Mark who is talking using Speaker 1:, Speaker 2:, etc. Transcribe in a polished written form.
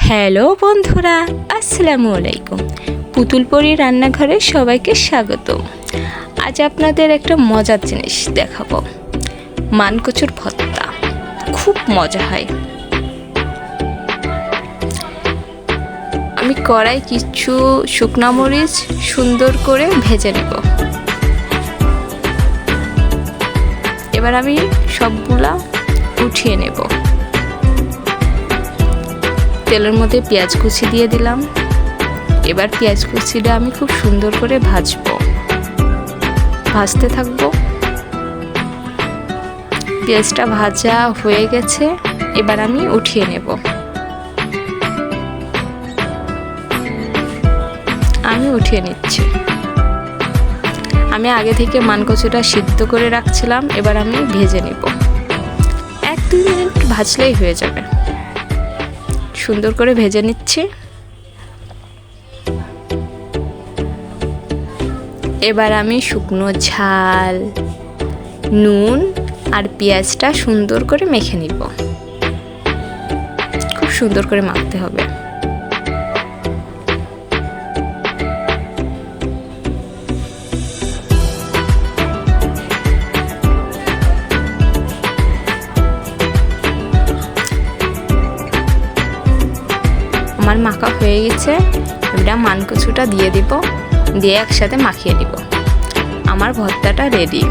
Speaker 1: Hello বন্ধুরা, আসসালামু আলাইকুম। পুতুলপরি রান্নাঘরে সবাইকে স্বাগত। আজ আপনাদের একটা মজার জিনিস দেখাবো, মানকচুর ভর্তা। খুব মজা হয়। আমি কড়াই কিছু শুকনা মরিচ সুন্দর করে ভেজে নেব। এবার আমি সবগুলা উঠিয়ে নেব। তেলের মধ্যে পেঁয়াজ কুচি দিয়ে দিলাম। এবার পেঁয়াজ কুচিটা আমি খুব সুন্দর করে ভাজতে থাকবো। পেঁয়াজটা ভাজা হয়ে গেছে, এবার আমি উঠিয়ে নেব। আমি উঠিয়ে নিচ্ছি। আমি আগে থেকে মানকচুটা সিদ্ধ করে রাখছিলাম, এবার আমি ভেজে নেব। 1-2 মিনিট ভাজলেই হয়ে যাবে। সুন্দর করে ভেজে নিচ্ছি। এবার আমি শুকনো ঝাল, নুন আর পেঁয়াজটা সুন্দর করে মেখে নিব। খুব সুন্দর করে মাখতে হবে। আমার মাখা হয়ে গেছে। এবার মানকচুটা দিয়ে দিব, দিয়ে একসাথে মাখিয়ে দিব। আমার ভর্তাটা রেডি।